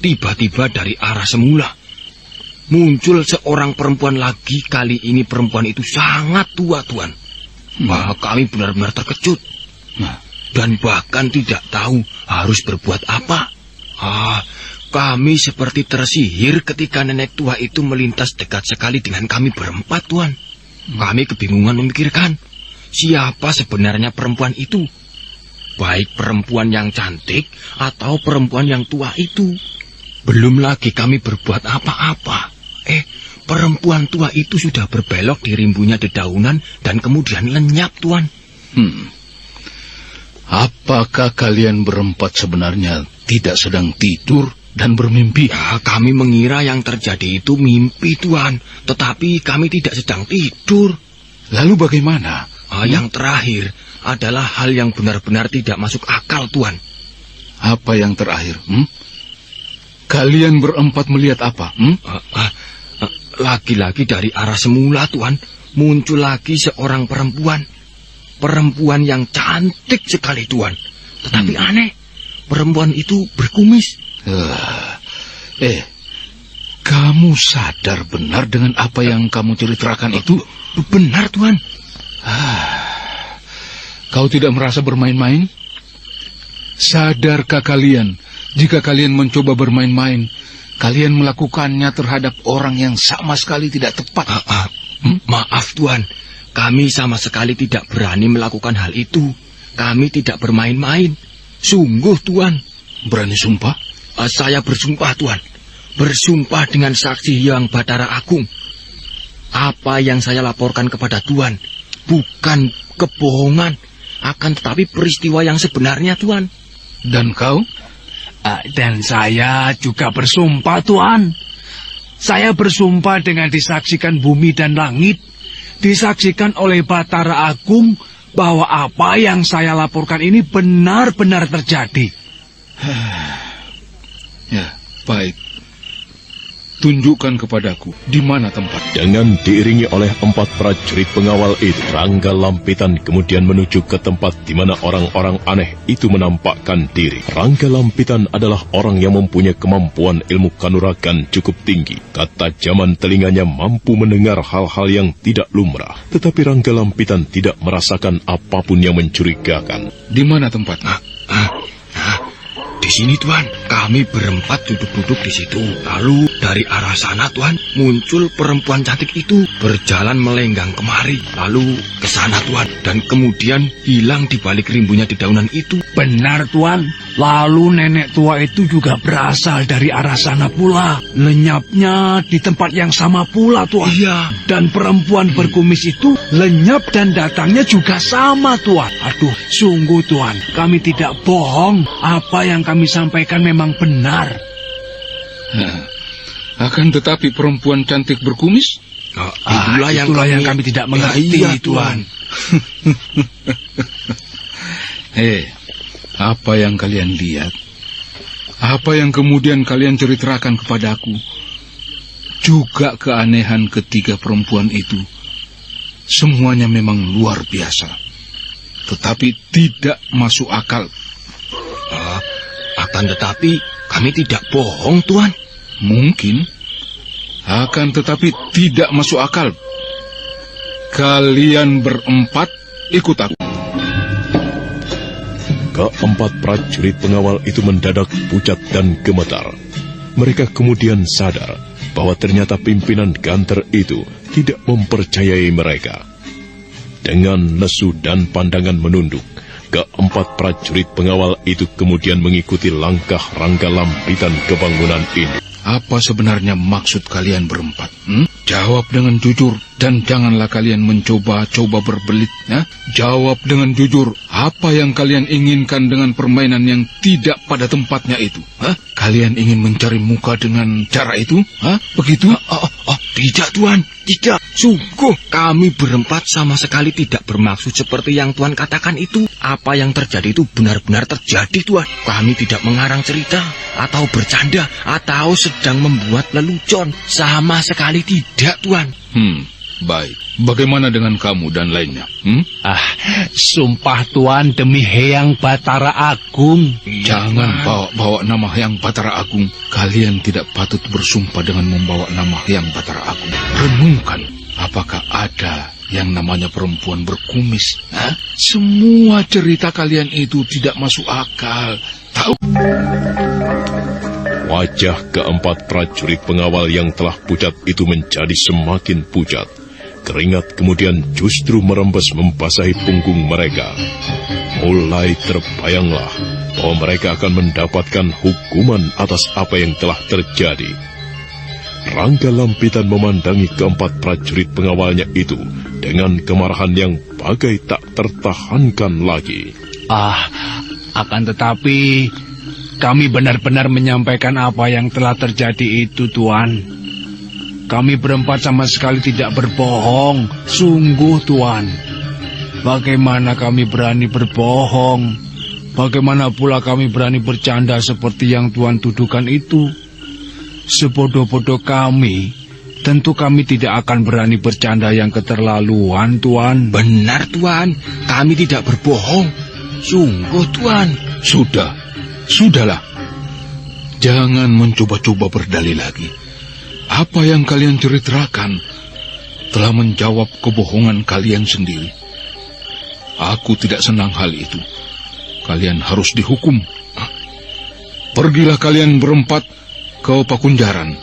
tiba-tiba dari arah semula muncul seorang perempuan lagi. Kali ini perempuan itu sangat tua, Tuan. Kami benar-benar terkejut. Dan bahkan tidak tahu harus berbuat apa. Kami seperti tersihir ketika nenek tua itu melintas dekat sekali dengan kami berempat, Tuan. Kami kebingungan memikirkan siapa sebenarnya perempuan itu. Baik perempuan yang cantik atau perempuan yang tua itu. Belum lagi kami berbuat apa-apa. Perempuan tua itu sudah berbelok di rimbunya dedaunan dan kemudian lenyap, Tuan. Apakah kalian berempat sebenarnya tidak sedang tidur dan bermimpi? Kami mengira yang terjadi itu mimpi, Tuan. Tetapi kami tidak sedang tidur. Lalu bagaimana? Yang terakhir adalah hal yang benar-benar tidak masuk akal, Tuan. Apa yang terakhir? Kalian berempat melihat apa? Lagi-lagi dari arah semula, Tuan, muncul lagi seorang perempuan. Perempuan yang cantik sekali, Tuan. Tetapi aneh, perempuan itu berkumis. Kamu sadar benar dengan apa yang kamu ceritakan itu? Benar, Tuan. Kau tidak merasa bermain-main? Sadarkah kalian, jika kalian mencoba bermain-main, kalian melakukannya terhadap orang yang sama sekali tidak tepat? Maaf, Tuan. Kami sama sekali tidak berani melakukan hal itu. Kami tidak bermain-main. Sungguh, Tuan. Berani sumpah? Saya bersumpah, Tuan. Bersumpah dengan saksi Hyang Batara Agung. Apa yang saya laporkan kepada Tuan bukan kebohongan, akan tetapi peristiwa yang sebenarnya, Tuan. Dan kau? Dan saya juga bersumpah, Tuan. Saya bersumpah dengan disaksikan bumi dan langit, disaksikan oleh Batara Agung, bahwa apa yang saya laporkan ini benar-benar terjadi. Ya, baik. Tunjukkan kepadaku di mana tempat. Dengan diiringi oleh 4 prajurit pengawal itu, Rangga Lampitan kemudian menuju ke tempat di mana orang-orang aneh itu menampakkan diri. Rangga Lampitan adalah orang yang mempunyai kemampuan ilmu kanuragan cukup tinggi. Ketajaman telinganya mampu mendengar hal-hal yang tidak lumrah. Tetapi Rangga Lampitan tidak merasakan apapun yang mencurigakan. Di mana tempatnya? Di sini, Tuan. Kami berempat duduk-duduk di situ. Lalu dari arah sana, Tuan, muncul perempuan cantik itu berjalan melenggang kemari. Lalu ke sana, Tuan, dan kemudian hilang di balik rimbunya dedaunan itu. Benar, Tuan. Lalu nenek tua itu juga berasal dari arah sana pula. Lenyapnya di tempat yang sama pula, Tuan. Iya. Dan perempuan berkumis itu lenyap dan datangnya juga sama, Tuan. Aduh, sungguh, Tuan. Kami tidak bohong. Apa yang kami sampaikan memang benar. Akan tetapi perempuan cantik berkumis? Itulah yang kami tidak mengerti, iya, Tuan. Apa yang kalian lihat? Apa yang kemudian kalian ceritakan kepadaku? Juga keanehan ketiga perempuan itu. Semuanya memang luar biasa. Tetapi tidak masuk akal. Akan tetapi kami tidak bohong, Tuan. Mungkin. Akan tetapi tidak masuk akal. Kalian berempat ikut aku. Keempat prajurit pengawal itu mendadak pucat dan gemetar. Mereka kemudian sadar bahwa ternyata pimpinan Ganter itu tidak mempercayai mereka. Dengan lesu dan pandangan menunduk, keempat prajurit pengawal itu kemudian mengikuti langkah Rangga Lampitan ke bangunan ini. Apa sebenarnya maksud kalian berempat? Jawab dengan jujur dan janganlah kalian mencoba-coba berbelit. Jawab dengan jujur, apa yang kalian inginkan dengan permainan yang tidak pada tempatnya itu? Kalian ingin mencari muka dengan cara itu? Begitu? Tidak, Tuan. Tidak. Sungguh, kami berempat sama sekali tidak bermaksud seperti yang Tuan katakan itu. Apa yang terjadi itu benar-benar terjadi, Tuan. Kami tidak mengarang cerita, atau bercanda, atau sedang membuat lelucon. Sama sekali tidak, Tuan. Baik. Bagaimana dengan kamu dan lainnya? Sumpah, Tuan, demi Hyang Batara Agung. Jangan bawa-bawa nama Hyang Batara Agung. Kalian tidak patut bersumpah dengan membawa nama Hyang Batara Agung. Renungkan, apakah ada yang namanya perempuan berkumis? Semua cerita kalian itu tidak masuk akal. Tahu? Wajah keempat prajurit pengawal yang telah pucat itu menjadi semakin pucat. Keringat kemudian justru merembes membasahi punggung mereka. Mulai terbayanglah bahwa mereka akan mendapatkan hukuman atas apa yang telah terjadi. Rangga Lampitan memandangi keempat prajurit pengawalnya itu dengan kemarahan yang bagai tak tertahankan lagi. Akan tetapi kami benar-benar menyampaikan apa yang telah terjadi itu, Tuan. Kami berempat sama sekali tidak berbohong. Sungguh, Tuan. Bagaimana kami berani berbohong? Bagaimana pula kami berani bercanda seperti yang Tuan tuduhkan itu? Sebodoh-bodoh kami, tentu kami tidak akan berani bercanda yang keterlaluan, Tuan. Benar, Tuan. Kami tidak berbohong. Sungguh, Tuan. Sudahlah. Jangan mencoba-coba berdalih lagi. Apa yang kalian ceritakan telah menjawab kebohongan kalian sendiri. Aku tidak senang hal itu. Kalian harus dihukum. Pergilah kalian berempat ke Pakunjaran.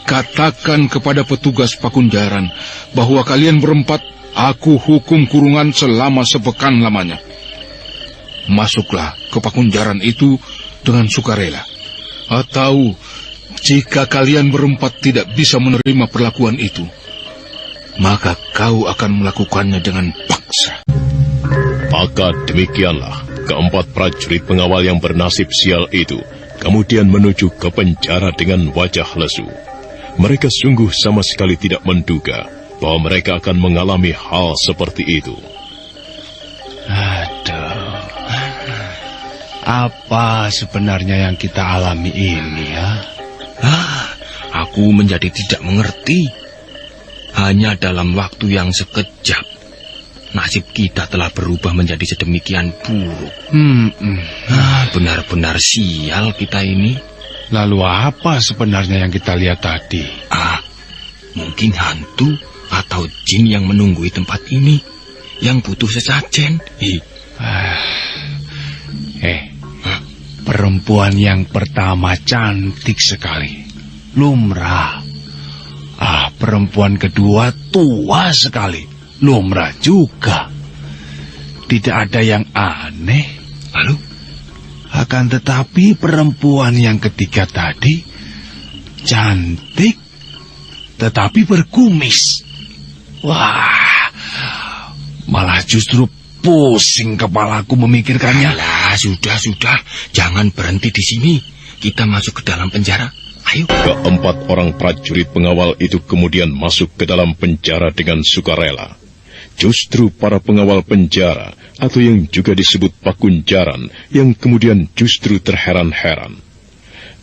Katakan kepada petugas Pakunjaran bahwa kalian berempat aku hukum kurungan selama sepekan lamanya. Masuklah ke Pakunjaran itu dengan sukarela. Atau jika kalian berempat tidak bisa menerima perlakuan itu, maka kau akan melakukannya dengan paksa. Maka demikianlah keempat prajurit pengawal yang bernasib sial itu kemudian menuju ke penjara dengan wajah lesu. Mereka sungguh sama sekali tidak menduga bahwa mereka akan mengalami hal seperti itu. Aduh, apa sebenarnya yang kita alami ini ya? Aku menjadi tidak mengerti. Hanya dalam waktu yang sekejap, nasib kita telah berubah menjadi sedemikian buruk. Benar-benar sial kita ini. Lalu apa sebenarnya yang kita lihat tadi? Mungkin hantu atau jin yang menunggui tempat ini, yang butuh sesajen. Perempuan yang pertama cantik sekali, lumrah. Perempuan kedua tua sekali, lumrah juga. Tidak ada yang aneh. Lalu? Akan tetapi perempuan yang ketiga tadi cantik, tetapi berkumis. Wah, malah justru pusing kepalaku memikirkannya. Alah, sudah. Jangan berhenti di sini. Kita masuk ke dalam penjara. Ayo. Keempat orang prajurit pengawal itu kemudian masuk ke dalam penjara dengan sukarela. Justru para pengawal penjara, atau yang juga disebut Pakunjaran, yang kemudian justru terheran-heran.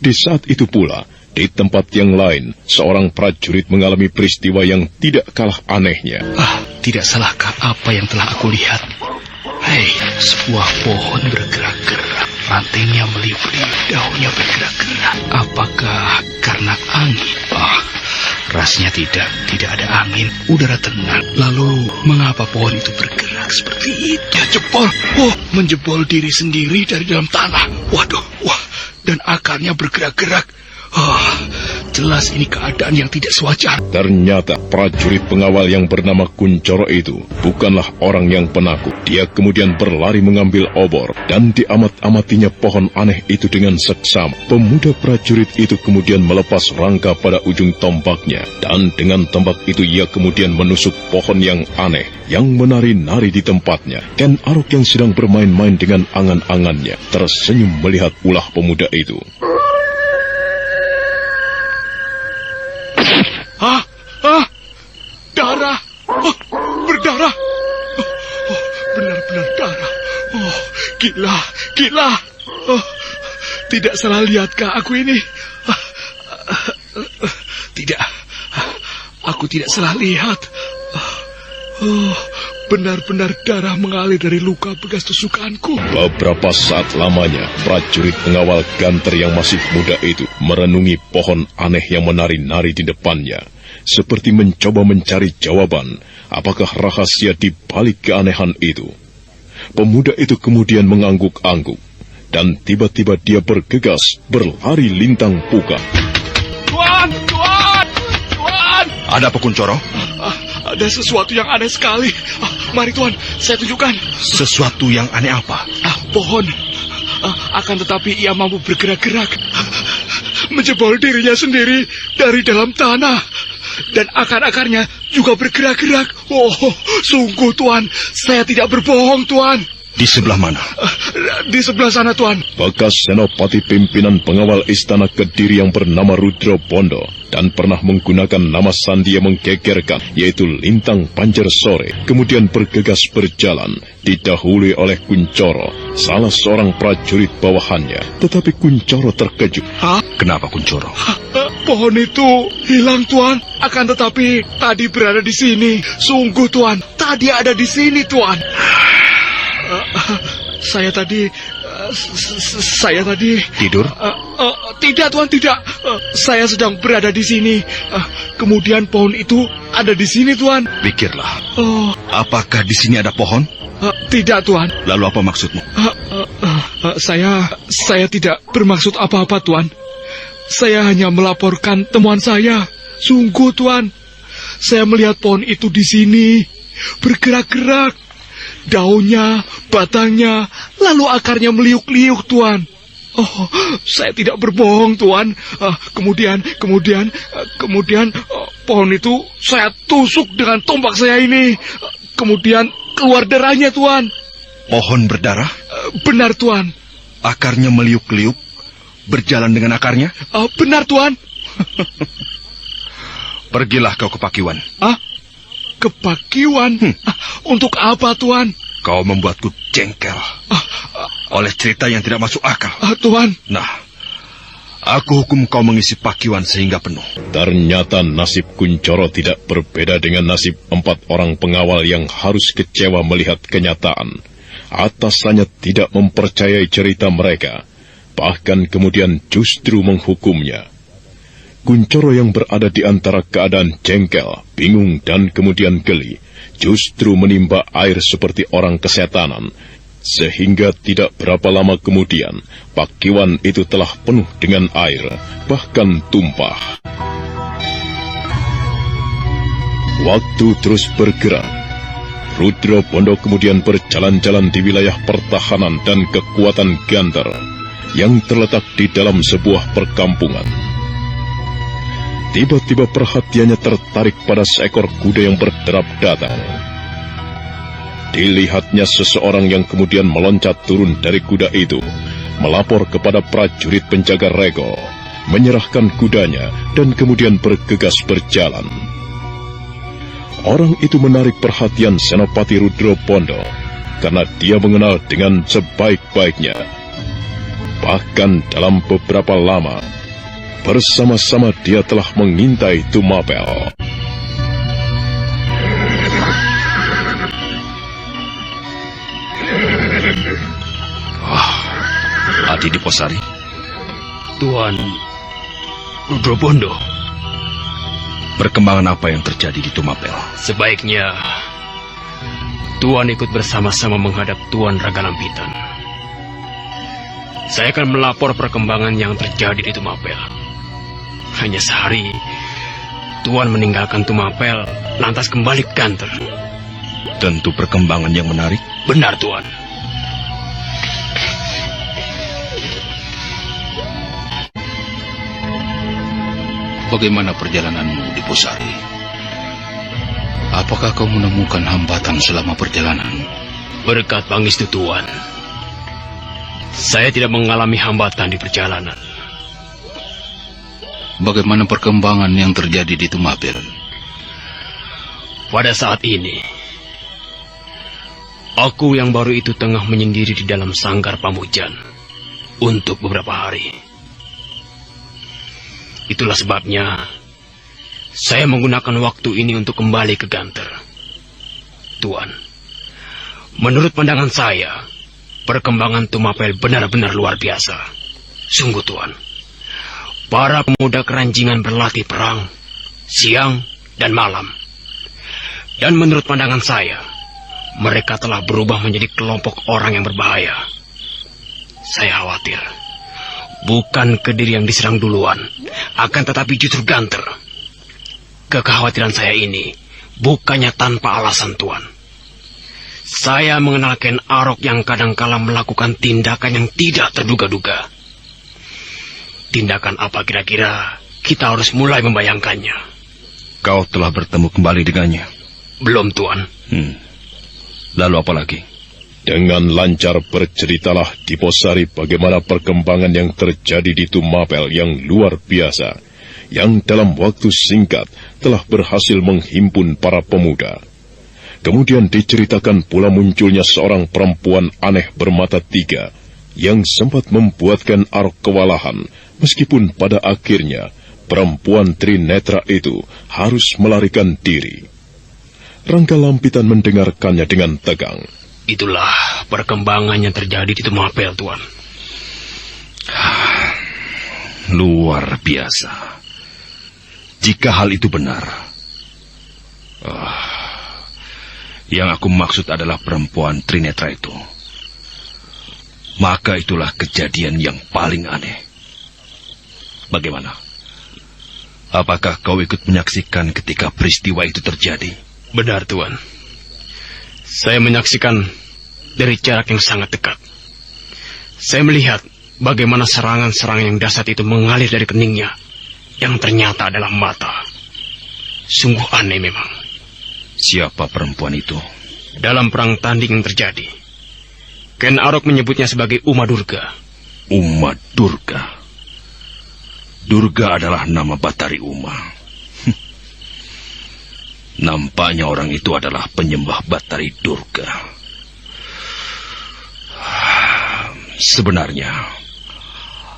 Di saat itu pula, di tempat yang lain, seorang prajurit mengalami peristiwa yang tidak kalah anehnya. Tidak salahkah apa yang telah aku lihat? Sebuah pohon bergerak-gerak, rantainya meliuk-liuk, daunnya bergerak-gerak. Apakah karena angin? Rasanya tidak ada angin, udara tenang. Lalu mengapa pohon itu bergerak seperti itu? Dia jebol, menjebol diri sendiri dari dalam tanah. Dan akarnya bergerak-gerak. Jelas ini keadaan yang tidak sewajar. Ternyata prajurit pengawal yang bernama Kuncoro itu bukanlah orang yang penakut. Dia kemudian berlari mengambil obor dan diamat-amatinya pohon aneh itu dengan seksama. Pemuda prajurit itu kemudian melepas rangka pada ujung tombaknya, dan dengan tombak itu ia kemudian menusuk pohon yang aneh yang menari-nari di tempatnya. Ken Arok yang sedang bermain-main dengan angan-angannya tersenyum melihat ulah pemuda itu. Darah! Berdarah! Benar-benar darah. Gila! Tidak salah lihatkah aku ini? Tidak. Aku tidak salah lihat. Benar-benar darah mengalir dari luka bekas tusukanku. Beberapa saat lamanya, prajurit pengawal Ganter yang masih muda itu merenungi pohon aneh yang menari-nari di depannya, seperti mencoba mencari jawaban apakah rahasia di balik keanehan itu. Pemuda itu kemudian mengangguk-angguk, dan tiba-tiba dia bergegas berlari lintang pukat. Tuan! Ada apa, Kuncoro? Ada sesuatu yang aneh sekali. Mari Tuan, saya tunjukkan. Sesuatu yang aneh apa? Pohon. Akan tetapi ia mampu bergerak-gerak, menjebol dirinya sendiri dari dalam tanah. Dan akar-akarnya juga bergerak-gerak. Sungguh Tuan, saya tidak berbohong Tuan. Di sebelah mana? Di sebelah sana Tuan. Bekas senopati pimpinan pengawal istana Kediri yang bernama Rudro Bondo dan pernah menggunakan nama sandi yang menggegerkan, yaitu Lintang Panjer Sore, kemudian bergegas berjalan, didahului oleh Kuncoro, salah seorang prajurit bawahannya. Tetapi Kuncoro terkejut. Kenapa, Kuncoro? Pohon itu hilang Tuan. Akan tetapi tadi berada di sini. Sungguh Tuan, tadi ada di sini Tuan. Saya Saya tadi Tidur? tidak, Tuan, tidak. Saya sedang berada di sini. Kemudian pohon itu ada di sini, Tuan. Pikirlah. Apakah di sini ada pohon? Tidak, Tuan. Lalu apa maksudmu? Saya tidak bermaksud apa-apa, Tuan. Saya hanya melaporkan temuan saya. Sungguh, Tuan. Saya melihat pohon itu di sini bergerak-gerak. Daunnya, batangnya, lalu akarnya meliuk-liuk, Tuan. Saya tidak berbohong, Tuan. Kemudian pohon itu saya tusuk dengan tombak saya ini. Kemudian keluar darahnya, Tuan. Pohon berdarah? Benar, Tuan. Akarnya meliuk-liuk? Berjalan dengan akarnya? Benar, Tuan. Pergilah kau ke Pakiwan. Ke Pakiwan? Untuk apa, Tuan? Kau membuatku jengkel oleh cerita yang tidak masuk akal. Tuan. Nah, aku hukum kau mengisi Pakiwan sehingga penuh. Ternyata nasib Kuncoro tidak berbeda dengan nasib 4 orang pengawal yang harus kecewa melihat kenyataan. Atasannya tidak mempercayai cerita mereka, bahkan kemudian justru menghukumnya. Kuncoro yang berada di antara keadaan jengkel, bingung, dan kemudian geli, justru menimba air seperti orang kesetanan, sehingga tidak berapa lama kemudian, Pakiwan itu telah penuh dengan air, bahkan tumpah. Waktu terus bergerak. Rudro Bondo kemudian berjalan-jalan di wilayah pertahanan dan kekuatan Ganter, yang terletak di dalam sebuah perkampungan. Tiba-tiba perhatiannya tertarik pada seekor kuda yang berderap datang. Dilihatnya seseorang yang kemudian meloncat turun dari kuda itu, melapor kepada prajurit penjaga rego, menyerahkan kudanya, dan kemudian bergegas berjalan. Orang itu menarik perhatian Senopati Rudro Bondo, karena dia mengenal dengan sebaik-baiknya. Bahkan dalam beberapa lama, bersama-sama dia telah mengintai Tumapel. Adi Diposari. Tuan Rudro Bondo. Perkembangan apa yang terjadi di Tumapel? Sebaiknya Tuan ikut bersama-sama menghadap Tuan Ragalampitan. Saya akan melapor perkembangan yang terjadi di Tumapel. Hanya sehari, Tuan meninggalkan Tumapel, lantas kembali ke Ganter. Tentu perkembangan yang menarik. Benar, Tuan. Bagaimana perjalananmu di Posari? Apakah kau menemukan hambatan selama perjalanan? Berkat pangistu Tuan, saya tidak mengalami hambatan di perjalanan. Bagaimana perkembangan yang terjadi di Tumapel? Pada saat ini, aku yang baru itu tengah menyendiri di dalam sanggar Pamujan untuk beberapa hari. Itulah sebabnya saya menggunakan waktu ini untuk kembali ke Ganter. Tuan, menurut pandangan saya, perkembangan Tumapel benar-benar luar biasa. Sungguh, Tuan. Para pemuda keranjingan berlatih perang, siang dan malam. Dan menurut pandangan saya, mereka telah berubah menjadi kelompok orang yang berbahaya. Saya khawatir, bukan Kediri yang diserang duluan, akan tetapi justru Ganter. Kekhawatiran saya ini bukannya tanpa alasan, Tuan. Saya mengenal Ken Arok yang kadangkala melakukan tindakan yang tidak terduga-duga. Tindakan apa kira-kira kita harus mulai membayangkannya? Kau telah bertemu kembali dengannya? Belum, Tuan. Lalu apa lagi? Dengan lancar berceritalah Diposari bagaimana perkembangan yang terjadi di Tumapel yang luar biasa, yang dalam waktu singkat telah berhasil menghimpun para pemuda. Kemudian diceritakan pula munculnya seorang perempuan aneh bermata 3, yang sempat membuatkan Arok kewalahan, meskipun pada akhirnya perempuan Trinetra itu harus melarikan diri. Ranggalampitan mendengarkannya dengan tegang. Itulah perkembangan yang terjadi di Tumapel, Tuan. Luar biasa. Jika hal itu benar, yang aku maksud adalah perempuan Trinetra itu, maka itulah kejadian yang paling aneh. Bagaimana? Apakah kau ikut menyaksikan ketika peristiwa itu terjadi? Benar, Tuan. Saya menyaksikan dari jarak yang sangat dekat. Saya melihat bagaimana serangan-serangan yang dahsyat itu mengalir dari keningnya, yang ternyata adalah mata. Sungguh aneh memang. Siapa perempuan itu? Dalam perang tanding yang terjadi, Ken Arok menyebutnya sebagai Uma Durga. Uma Durga. Durga adalah nama Batari Uma. Nampaknya orang itu adalah penyembah Batari Durga. Sebenarnya,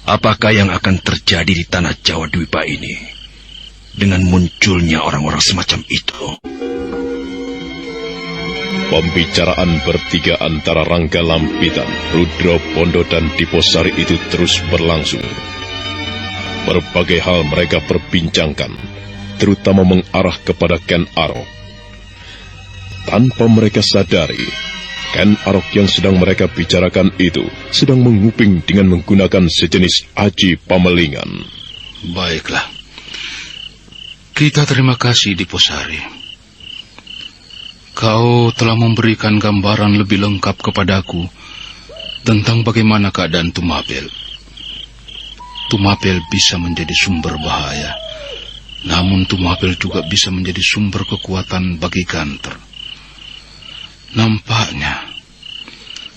apakah yang akan terjadi di tanah Jawa Dwipa ini dengan munculnya orang-orang semacam itu? Pembicaraan bertiga antara Rangga Lampitan, Rudra Bondo dan Diposari itu terus berlangsung. Berbagai hal mereka perbincangkan, terutama mengarah kepada Ken Arok. Tanpa mereka sadari, Ken Arok yang sedang mereka bicarakan itu sedang menguping dengan menggunakan sejenis aji pamelingan. Baiklah. Kita terima kasih, Diposari. Kau telah memberikan gambaran lebih lengkap kepadaku tentang bagaimana keadaan Tumapel. Tumapel bisa menjadi sumber bahaya, namun Tumapel juga bisa menjadi sumber kekuatan bagi Ganter. Nampaknya,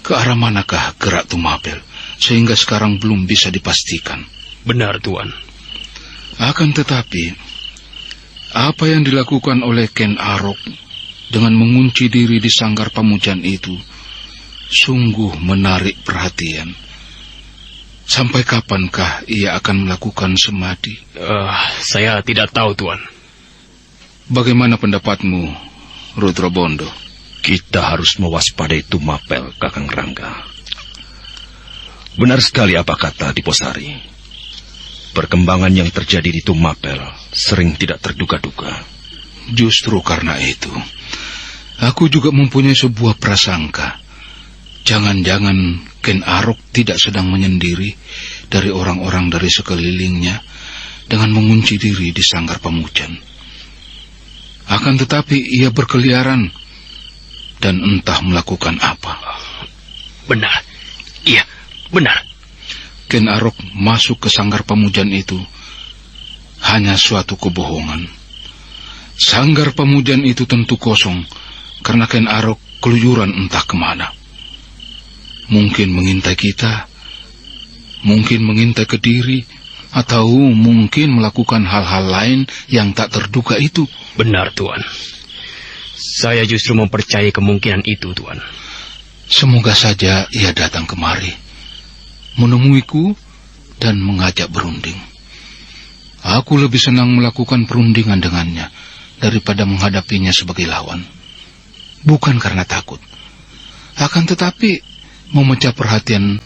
ke arah manakah gerak Tumapel, sehingga sekarang belum bisa dipastikan. Benar, Tuan. Akan tetapi, apa yang dilakukan oleh Ken Arok dengan mengunci diri di sanggar Pamujan itu sungguh menarik perhatian. Sampai kapankah ia akan melakukan semadi? Saya tidak tahu, Tuan. Bagaimana pendapatmu, Rudra Bondo? Kita harus mewaspadai Tumapel, Kakang Rangga. Benar sekali apa kata Diposari. Perkembangan yang terjadi di Tumapel sering tidak terduga-duga. Justru karena itu, aku juga mempunyai sebuah prasangka. Jangan-jangan Ken Arok tidak sedang menyendiri dari orang-orang dari sekelilingnya dengan mengunci diri di sanggar Pamujan. Akan tetapi ia berkeliaran dan entah melakukan apa. Benar. Iya, benar. Ken Arok masuk ke sanggar Pamujan itu hanya suatu kebohongan. Sanggar Pamujan itu tentu kosong karena Ken Arok keluyuran entah kemana. Mungkin mengintai kita, mungkin mengintai Kediri, atau mungkin melakukan hal-hal lain yang tak terduga itu. Benar, Tuan. Saya justru mempercayai kemungkinan itu, Tuan. Semoga saja ia datang kemari, menemuiku dan mengajak berunding. Aku lebih senang melakukan perundingan dengannya daripada menghadapinya sebagai lawan. Bukan karena takut, akan tetapi memecah perhatian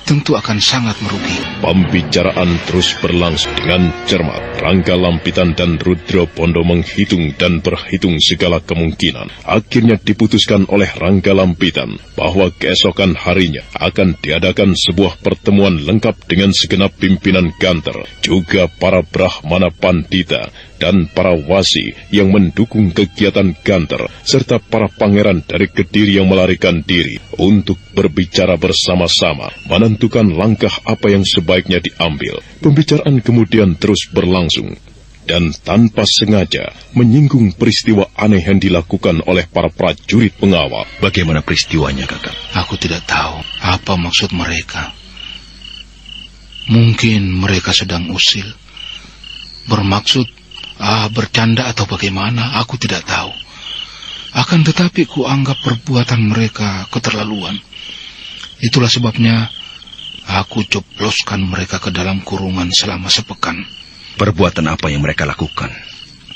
tentu akan sangat merugi. Pembicaraan terus berlangsung dengan cermat. Rangga Lampitan dan Rudra Bondo menghitung dan berhitung segala kemungkinan. Akhirnya diputuskan oleh Rangga Lampitan bahwa keesokan harinya akan diadakan sebuah pertemuan lengkap dengan segenap pimpinan Ganter, juga para Brahmana Pandita dan para wasi yang mendukung kegiatan Ganter, serta para pangeran dari Kediri yang melarikan diri untuk berbicara bersama-sama menentukan langkah apa yang sebaiknya diambil. Pembicaraan kemudian terus berlangsung dan tanpa sengaja menyinggung peristiwa aneh yang dilakukan oleh para prajurit pengawal. Bagaimana peristiwanya, Kakak? Aku tidak tahu apa maksud mereka. Mungkin mereka sedang usil, bermaksud bercanda atau bagaimana, aku tidak tahu. Akan tetapi kuanggap perbuatan mereka keterlaluan. Itulah sebabnya aku jebloskan mereka ke dalam kurungan selama sepekan. Perbuatan apa yang mereka lakukan?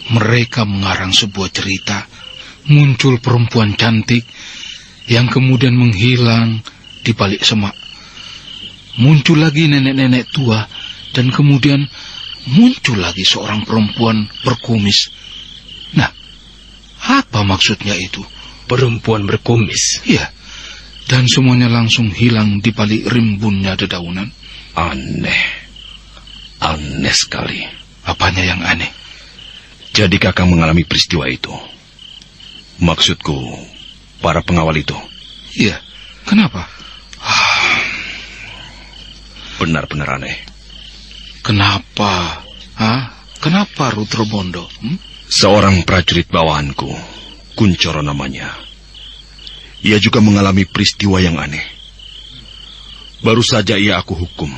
Mereka mengarang sebuah cerita. Muncul perempuan cantik yang kemudian menghilang di balik semak. muncul lagi nenek-nenek tua, dan kemudian muncul lagi seorang perempuan berkumis. Nah, apa maksudnya itu? Perempuan berkumis? Iya, dan semuanya langsung hilang di balik rimbunnya dedaunan. Aneh. Aneh sekali. Apanya yang aneh? Jadi kakak mengalami peristiwa itu? Maksudku, para pengawal itu? Iya, kenapa? Benar-benar aneh. Kenapa? Kenapa Rudrabondo? Seorang prajurit bawahanku, Kuncoro namanya. Ia juga mengalami peristiwa yang aneh. Baru saja ia aku hukum,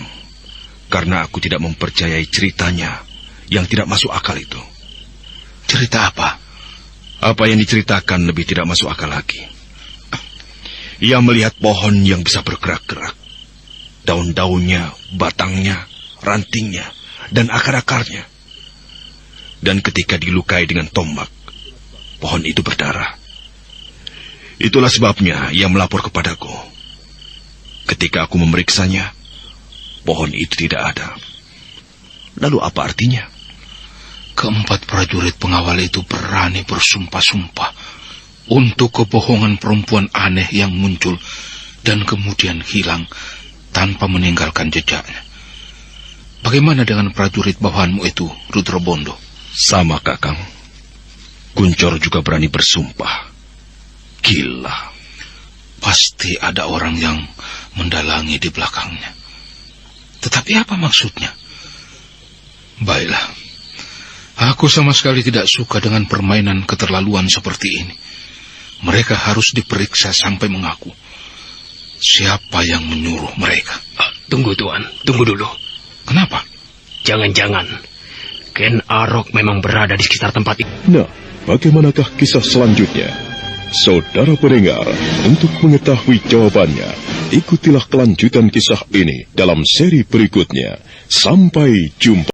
karena aku tidak mempercayai ceritanya yang tidak masuk akal itu. Cerita apa? Apa yang diceritakan lebih tidak masuk akal lagi. Ia melihat pohon yang bisa bergerak-gerak. Daun-daunnya, batangnya, rantingnya, dan akar-akarnya. Dan ketika dilukai dengan tombak, pohon itu berdarah. Itulah sebabnya ia melapor kepadaku. Ketika aku memeriksanya, pohon itu tidak ada. Lalu apa artinya? Keempat prajurit pengawal itu berani bersumpah-sumpah untuk kebohongan perempuan aneh yang muncul dan kemudian hilang tanpa meninggalkan jejaknya. Bagaimana dengan prajurit bawahanmu itu, Rudrabondo? Sama, Kakang. Kuncoro juga berani bersumpah. Gila. Pasti ada orang yang mendalangi di belakangnya. Tetapi apa maksudnya? Baiklah. Aku sama sekali tidak suka dengan permainan keterlaluan seperti ini. Mereka harus diperiksa sampai mengaku. Siapa yang menyuruh mereka? Tunggu, Tuan. Tunggu dulu. Kenapa? Jangan-jangan Ken Arok memang berada di sekitar tempat itu. Nah, bagaimanakah kisah selanjutnya? Saudara pendengar, untuk mengetahui jawabannya, ikutilah kelanjutan kisah ini dalam seri berikutnya. Sampai jumpa.